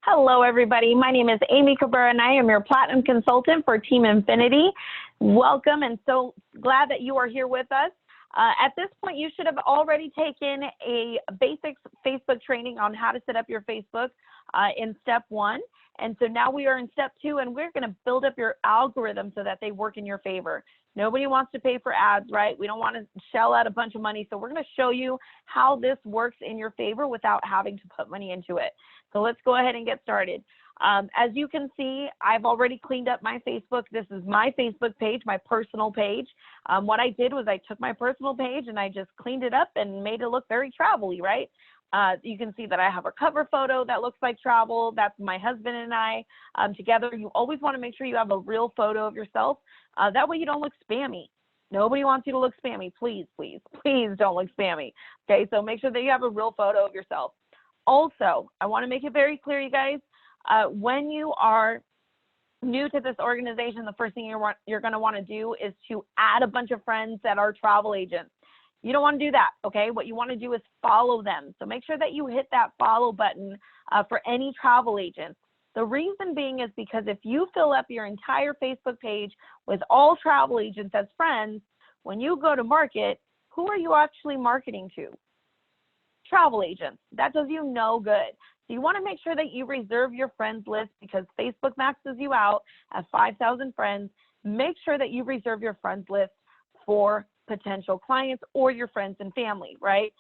Hello, everybody. My name is Amy Cabrera, and I am your Platinum Consultant for Team Infinity. Welcome, and so glad that you are here with us. At this point, you should have already taken a basic Facebook training on how to set up your Facebook in step 1. And so now we are in step 2, and we're going to build up your algorithm so that they work in your favor. Nobody wants to pay for ads, right? We don't want to shell out a bunch of money. So we're going to show you how this works in your favor without having to put money into it. So let's go ahead and get started. As you can see, I've already cleaned up my Facebook. This is my Facebook page, my personal page. What I did was I took my personal page and I just cleaned it up and made it look very travel-y, right? You can see that I have a cover photo that looks like travel. That's my husband and I together. You always want to make sure you have a real photo of yourself. That way you don't look spammy. Nobody wants you to look spammy. Please, please, please don't look spammy. Okay, so make sure that you have a real photo of yourself. Also, I want to make it very clear, you guys, when you are new to this organization, the first thing you're going to want to do is to add a bunch of friends that are travel agents. You don't want to do that, okay? What you want to do is follow them. So make sure that you hit that follow button for any travel agents. The reason being is because if you fill up your entire Facebook page with all travel agents as friends, when you go to market, who are you actually marketing to? Travel agents. That does you no good. So you want to make sure that you reserve your friends list because Facebook maxes you out at 5,000 friends. Make sure that you reserve your friends list for potential clients or your friends and family, right?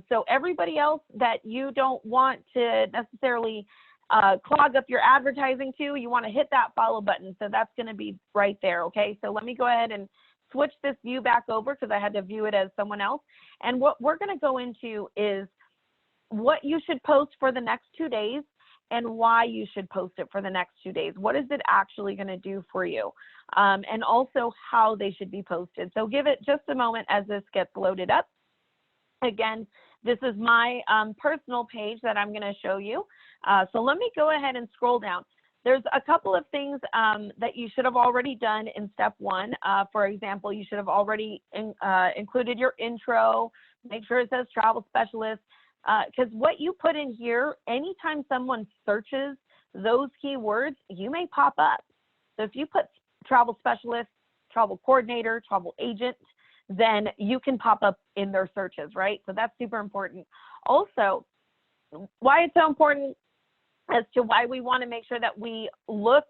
So everybody else that you don't want to necessarily clog up your advertising to, you want to hit that follow button. So that's going to be right there, okay? So let me go ahead and switch this view back over because I had to view it as someone else. And what we're going to go into is what you should post for the next 2 days and why you should post it for the next 2 days. What is it actually going to do for you? And also how they should be posted. So give it just a moment as this gets loaded up. Again, this is my personal page that I'm going to show you. So let me go ahead and scroll down. There's a couple of things that you should have already done in step 1. For example, you should have already included your intro. Make sure it says travel specialist. Because what you put in here, anytime someone searches those keywords, you may pop up. So if you put travel specialist, travel coordinator, travel agent, then you can pop up in their searches, right? So that's super important. Also, why it's so important as to why we want to make sure that we look,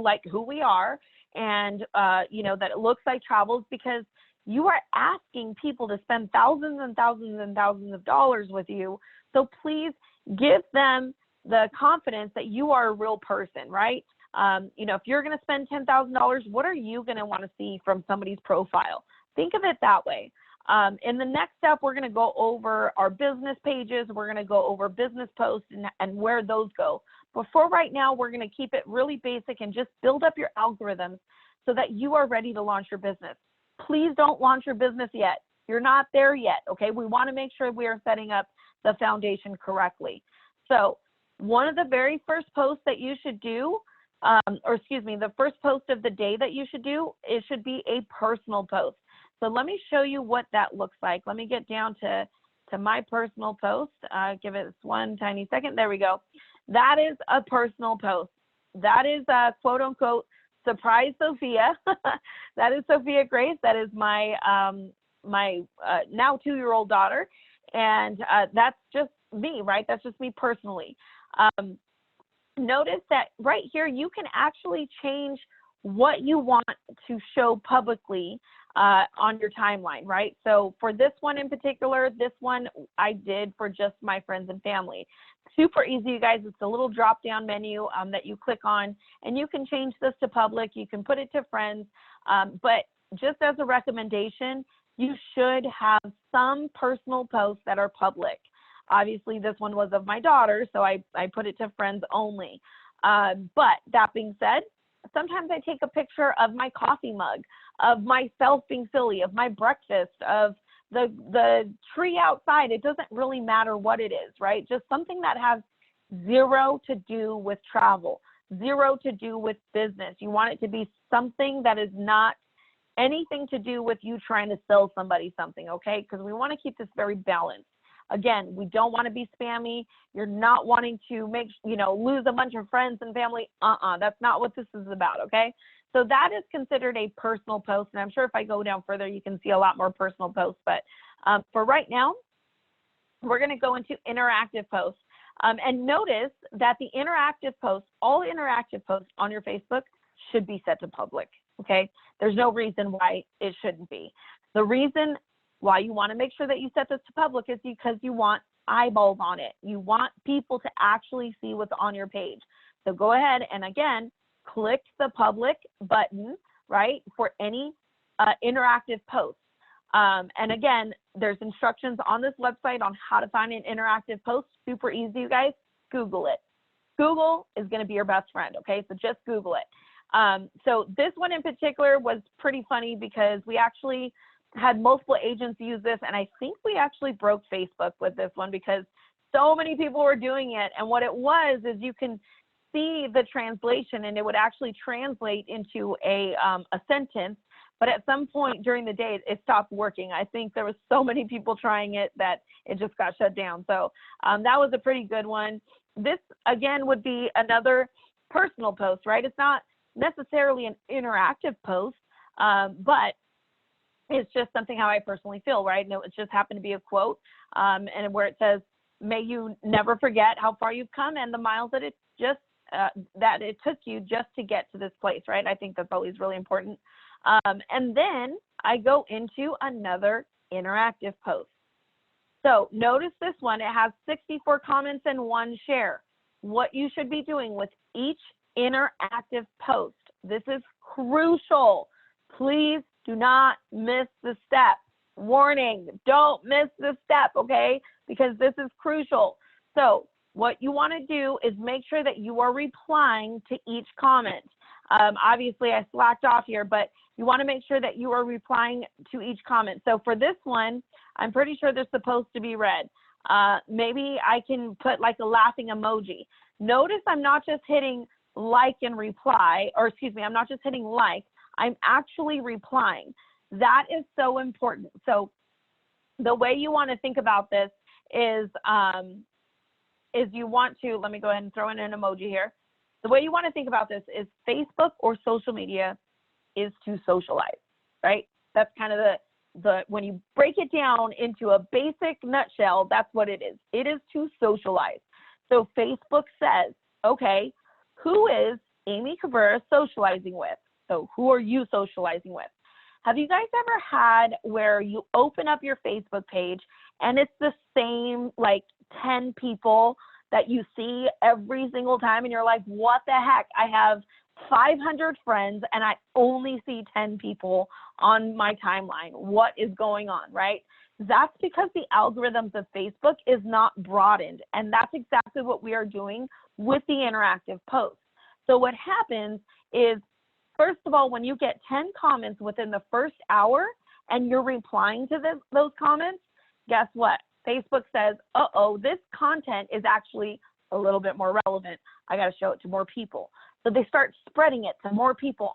like who we are and, that it looks like travels because you are asking people to spend thousands and thousands and thousands of dollars with you. So please give them the confidence that you are a real person, right? If you're going to spend $10,000, what are you going to want to see from somebody's profile? Think of it that way. In the next step, we're going to go over our business pages. We're going to go over business posts and where those go. But for right now, we're going to keep it really basic and just build up your algorithms so that you are ready to launch your business. Please don't launch your business yet. You're not there yet, okay? We want to make sure we are setting up the foundation correctly. So one of the very first posts that you should do, the first post of the day that you should do, it should be a personal post. So let me show you what that looks like. Let me get down to my personal post. Give it one tiny second. There we go. That is a personal post. That is a quote unquote surprise Sophia. That is Sophia Grace. That is my now 2-year-old daughter. And that's just me, right? That's just me personally. Notice that right here, you can actually change what you want to show publicly on your timeline, right? So for this one in particular, this one I did for just my friends and family. Super easy, you guys. It's a little drop-down menu that you click on, and you can change this to public. You can put it to friends, but just as a recommendation, you should have some personal posts that are public. Obviously, this one was of my daughter, so I put it to friends only. But that being said, sometimes I take a picture of my coffee mug, of myself being silly, of my breakfast, of the tree outside. It doesn't really matter what it is, right? Just something that has zero to do with travel, zero to do with business. You want it to be something that is not anything to do with you trying to sell somebody something, okay? Because we want to keep this very balanced. Again, we don't want to be spammy. You're not wanting to lose a bunch of friends and family. That's not what this is about, okay? So that is considered a personal post. And I'm sure if I go down further, you can see a lot more personal posts. But for right now, we're going to go into interactive posts. And notice that the interactive posts, all interactive posts on your Facebook should be set to public, okay? There's no reason why it shouldn't be. The reason why you want to make sure that you set this to public is because you want eyeballs on it. You want people to actually see what's on your page. So go ahead and, again, click the public button, right, for any interactive post. And again, there's instructions on this website on how to find an interactive post. Super easy, you guys. Google it. Google is going to be your best friend, okay? So just Google it. So this one in particular was pretty funny because we actually had multiple agents use this, and I think we actually broke Facebook with this one because so many people were doing it. And what it was is you can see the translation, and it would actually translate into a sentence. But at some point during the day, it stopped working. I think there was so many people trying it that it just got shut down. So that was a pretty good one. This, again, would be another personal post, right? It's not necessarily an interactive post, but it's just something how I personally feel, right? And it just happened to be a quote, and where it says, "May you never forget how far you've come and the miles that it took you just to get to this place," right? I think that's always really important. And then I go into another interactive post. So notice this one, it has 64 comments and 1 share. What you should be doing with each interactive post, this is crucial. Please do not miss the step. Warning, don't miss the step, okay? Because this is crucial. So what you want to do is make sure that you are replying to each comment. Obviously, I slacked off here, but you want to make sure that you are replying to each comment. So for this one, I'm pretty sure they're supposed to be red. Maybe I can put like a laughing emoji. Notice I'm not just hitting like and reply, or excuse me, I'm not just hitting like, I'm actually replying. That is so important. So the way you want to think about this is you want to, let me go ahead and throw in an emoji here. The way you want to think about this is Facebook or social media is to socialize, right? That's kind of the when you break it down into a basic nutshell, that's what it is. It is to socialize. So Facebook says, okay, who is Amy Cabrera socializing with? So who are you socializing with? Have you guys ever had where you open up your Facebook page and it's the same like 10 people that you see every single time and you're like, what the heck? I have 500 friends and I only see 10 people on my timeline. What is going on, right? That's because the algorithms of Facebook is not broadened. And that's exactly what we are doing with the interactive posts. So what happens is, first of all, when you get 10 comments within the first hour and you're replying to those comments, guess what? Facebook says, uh-oh, this content is actually a little bit more relevant. I got to show it to more people. So they start spreading it to more people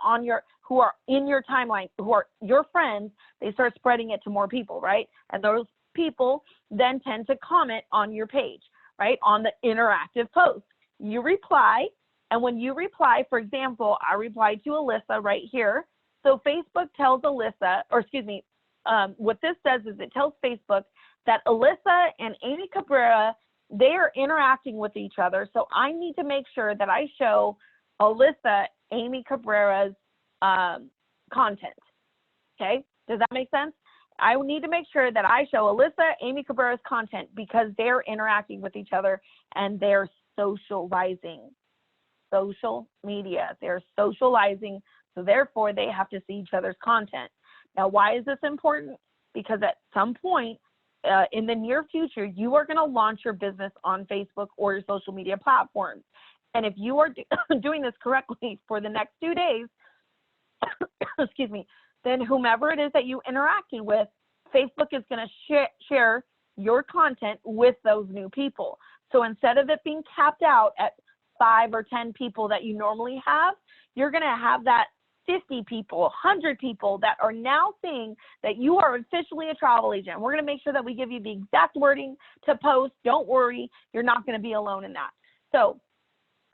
who are in your timeline, who are your friends. They start spreading it to more people, right? And those people then tend to comment on your page, right? On the interactive post. You reply, and when you reply, for example, I replied to Alyssa right here. So Facebook tells Alyssa, or excuse me, what this does is it tells Facebook that Alyssa and Amy Cabrera, they are interacting with each other. So I need to make sure that I show Alyssa, Amy Cabrera's content. Okay, does that make sense? I need to make sure that I show Alyssa, Amy Cabrera's content because they're interacting with each other and they're socializing. Social media, they're socializing, so therefore they have to see each other's content. Now, why is this important? Because at some point in the near future, you are going to launch your business on Facebook or your social media platforms. And if you are doing this correctly for the next 2 days, excuse me, then whomever it is that you interacted with, Facebook is going to share your content with those new people. So instead of it being capped out at 5 or 10 people that you normally have, you're going to have that 50 people, 100 people that are now seeing that you are officially a travel agent. We're going to make sure that we give you the exact wording to post. Don't worry, you're not going to be alone in that. So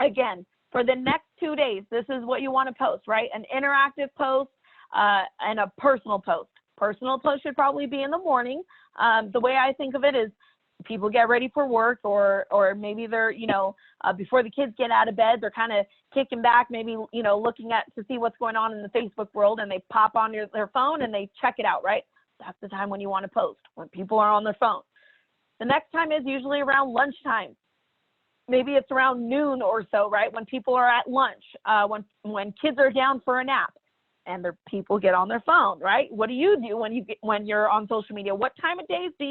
again, for the next 2 days, this is what you want to post, right? An interactive post and a personal post. Personal post should probably be in the morning. The way I think of it is people get ready for work, or maybe they're, before the kids get out of bed, they're kind of kicking back, maybe, looking at to see what's going on in the Facebook world, and they pop on their phone and they check it out, right? That's the time when you want to post, when people are on their phone. The next time is usually around lunchtime. Maybe it's around noon or so, right? When people are at lunch, when kids are down for a nap. And people get on their phone, right? What do you do when you're on social media? What time of day do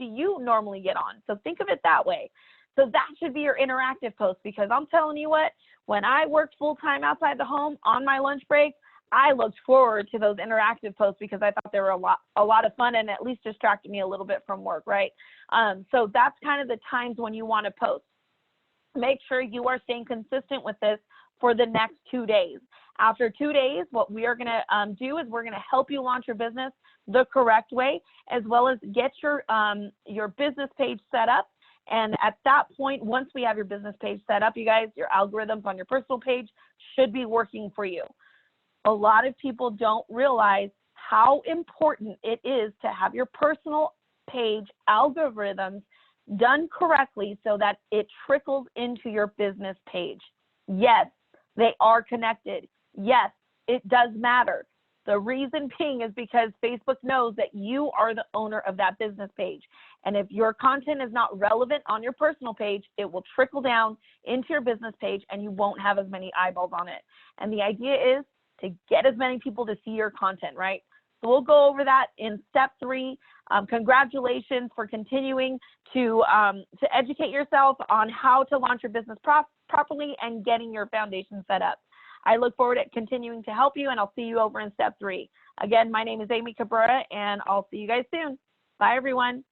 you normally get on? So think of it that way. So that should be your interactive post, because I'm telling you what, when I worked full time outside the home on my lunch break, I looked forward to those interactive posts because I thought they were a lot of fun and at least distracted me a little bit from work, right? So that's kind of the times when you want to post. Make sure you are staying consistent with this for the next 2 days. After 2 days, what we are going to do is we're going to help you launch your business the correct way, as well as get your business page set up. And at that point, once we have your business page set up, you guys, your algorithms on your personal page should be working for you. A lot of people don't realize how important it is to have your personal page algorithms done correctly so that it trickles into your business page. Yes, they are connected. Yes, it does matter. The reason being is because Facebook knows that you are the owner of that business page. And if your content is not relevant on your personal page, it will trickle down into your business page and you won't have as many eyeballs on it. And the idea is to get as many people to see your content, right? So we'll go over that in step 3. Congratulations for continuing to educate yourself on how to launch your business properly and getting your foundation set up. I look forward to continuing to help you, and I'll see you over in step 3. Again, my name is Amy Cabrera, and I'll see you guys soon. Bye, everyone.